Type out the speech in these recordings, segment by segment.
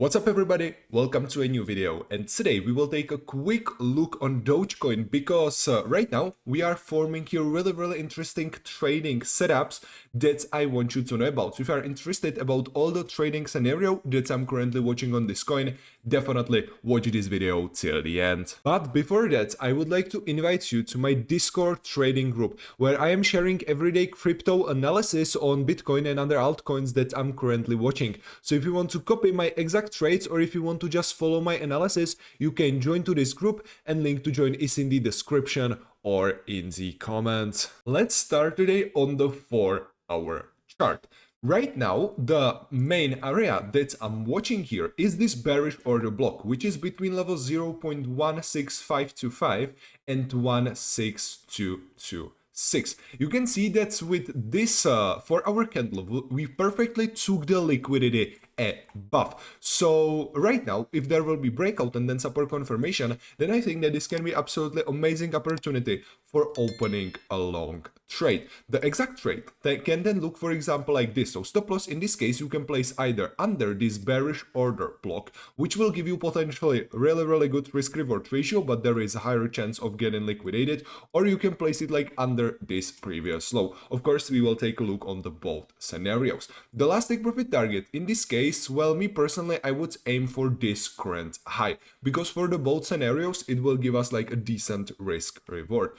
What's up everybody, welcome to a new video, and today we will take a quick look on Dogecoin because right now we are forming here really interesting trading setups that I want you to know about. So if you are interested about all the trading scenario that I'm currently watching on this coin, definitely watch this video till the end. But before that, I would like to invite you to my Discord trading group where I am sharing everyday crypto analysis on Bitcoin and other altcoins that I'm currently watching. So if you want to copy my exact trades or if you want to just follow my analysis, you can join to this group, and link to join is in the description or in the comments. Let's start today on the 4-hour chart. Right now, the main area that I'm watching here is this bearish order block, which is between levels 0.16525 and 16226. You can see that with this 4-hour candle, we perfectly took the liquidity above. So right now, if there will be breakout and then support confirmation, then I think that this can be absolutely amazing opportunity for opening a long trade. The exact trade can then look, for example, like this. So stop loss in this case you can place either under this bearish order block, which will give you potentially really good risk reward ratio, but there is a higher chance of getting liquidated, or you can place it like under this previous low. Of course, we will take a look on the both scenarios. The last take profit target in this case, well, me personally, I would aim for this current high, because for the both scenarios it will give us like a decent risk reward.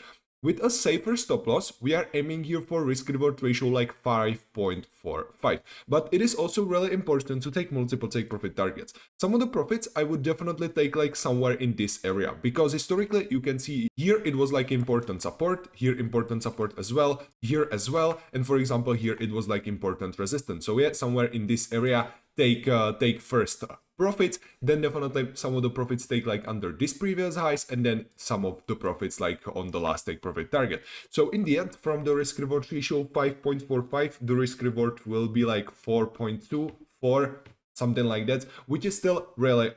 With a safer stop loss, we are aiming here for risk reward ratio like 5.45. But it is also really important to take multiple take profit targets. Some of the profits I would definitely take like somewhere in this area, because historically you can see here it was like important support, here important support as well, here as well, and for example here it was like important resistance. So yeah, somewhere in this area take first profits, then definitely some of the profits take like under this previous highs, and then some of the profits like on the last take profit target. So in the end, from the risk reward ratio 5.45, the risk reward will be like 4.24, something like that, which is still really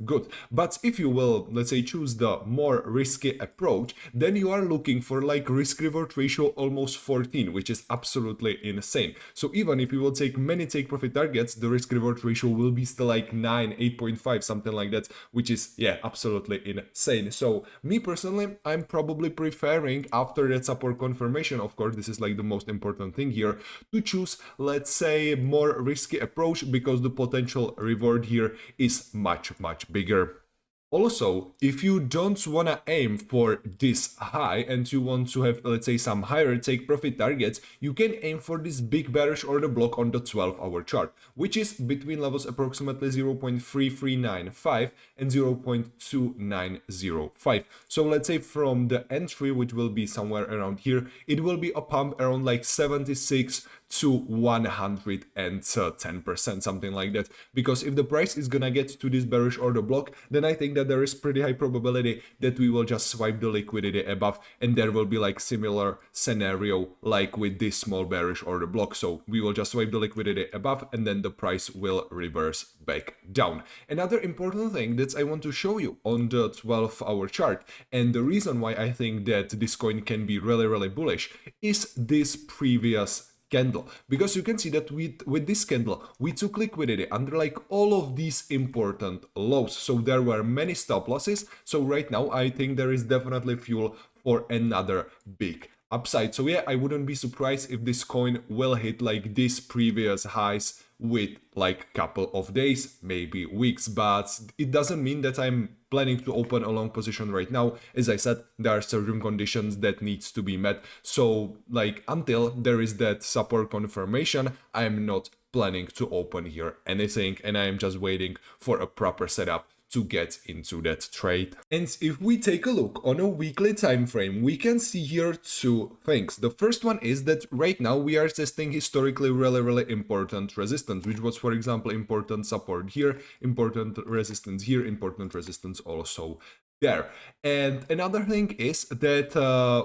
good. But if you will, let's say, choose the more risky approach, then you are looking for like risk reward ratio almost 14, which is absolutely insane. So even if you will take many take profit targets, the risk reward ratio will be still like 9, 8.5, something like that, which is, yeah, absolutely insane. So me personally, I'm probably preferring, after that support confirmation, of course this is like the most important thing here, to choose, let's say, more risky approach, because the potential reward here is much bigger. Also, if you don't want to aim for this high and you want to have, let's say, some higher take profit targets, you can aim for this big bearish order block on the 12-hour chart, which is between levels approximately 0.3395 and 0.2905. So let's say from the entry, which will be somewhere around here, it will be a pump around like 76 to 110%, something like that. Because if the price is gonna get to this bearish order block, then I think that there is pretty high probability that we will just swipe the liquidity above, and there will be like similar scenario like with this small bearish order block. So we will just swipe the liquidity above, and then the price will reverse back down. Another important thing that I want to show you on the 12-hour chart, and the reason why I think that this coin can be really bullish, is this previous candle, because you can see that with this candle we took liquidity under like all of these important lows, so there were many stop losses. So right now I think there is definitely fuel for another big upside. So yeah, I wouldn't be surprised if this coin will hit like these previous highs with like couple of days, maybe weeks, but it doesn't mean that I'm planning to open a long position right now. As I said, there are certain conditions that needs to be met, so like until there is that support confirmation, I am not planning to open here anything, and I am just waiting for a proper setup to get into that trade. And if we take a look on a weekly time frame, we can see here two things. The first one is that right now we are testing historically really important resistance, which was, for example, important support here, important resistance here, important resistance also there. And another thing is that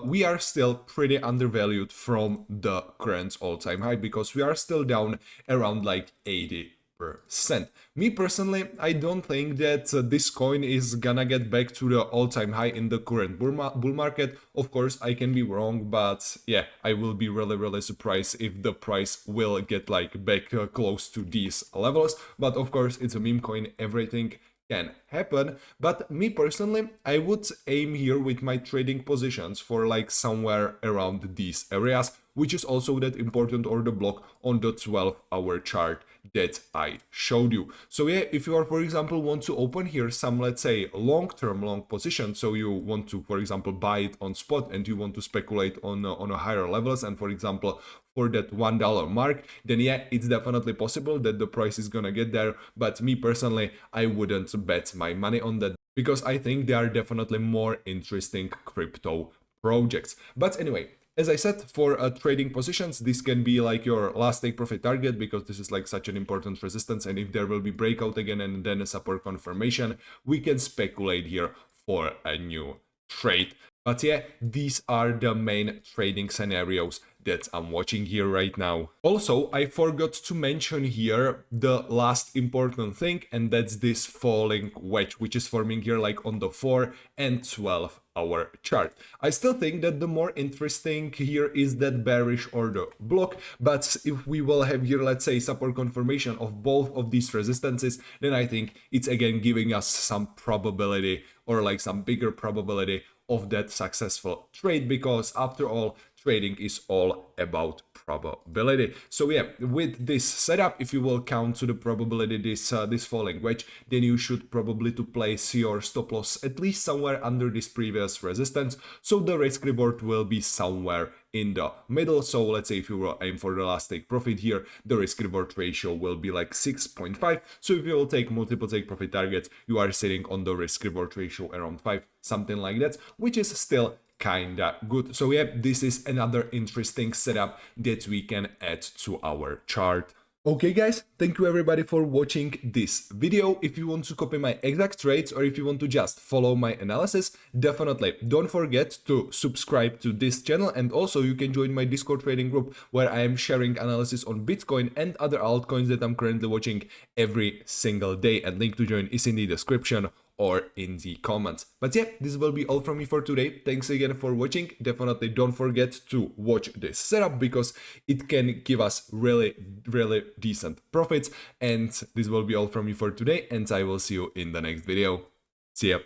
we are still pretty undervalued from the current all-time high, because we are still down around like 80%. Me personally, I don't think that this coin is gonna get back to the all-time high in the current bull market. Of course, I can be wrong, but yeah, I will be really surprised if the price will get like back close to these levels. But of course, it's a meme coin, everything can happen. But me personally, I would aim here with my trading positions for like somewhere around these areas, which is also that important order block on the 12-hour chart that I showed you. So yeah, if you are, for example, want to open here some, let's say, long-term long position, so you want to, for example, buy it on spot and you want to speculate on a higher levels, and for example, for that $1 mark, then yeah, it's definitely possible that the price is gonna get there. But me personally, I wouldn't bet my money on that because I think there are definitely more interesting crypto projects. But anyway, as I said, for trading positions, this can be like your last take profit target because this is like such an important resistance, and if there will be breakout again and then a support confirmation, we can speculate here for a new trade. But yeah, these are the main trading scenarios that I'm watching here right now. Also, I forgot to mention here the last important thing, and that's this falling wedge, which is forming here like on the 4 and 12-hour chart. I still think that the more interesting here is that bearish order block, but if we will have here, let's say, support confirmation of both of these resistances, then I think it's again giving us some probability, or like some bigger probability of that successful trade, because after all, trading is all about probability. So yeah, with this setup, if you will count to the probability this falling wedge, then you should probably to place your stop loss at least somewhere under this previous resistance, so the risk reward will be somewhere in the middle. So let's say if you will aim for the last take profit here, the risk reward ratio will be like 6.5. So if you will take multiple take profit targets, you are sitting on the risk reward ratio around 5, something like that, which is still kinda good. So yeah, this is another interesting setup that we can add to our chart. Okay guys, thank you everybody for watching this video. If you want to copy my exact trades, or if you want to just follow my analysis, definitely don't forget to subscribe to this channel, and also you can join my Discord trading group where I am sharing analysis on Bitcoin and other altcoins that I'm currently watching every single day, and link to join is in the description or in the comments. But yeah, this will be all from me for today. Thanks again for watching. Definitely don't forget to watch this setup because it can give us really decent profits. And this will be all from me for today, and I will see you in the next video. See ya.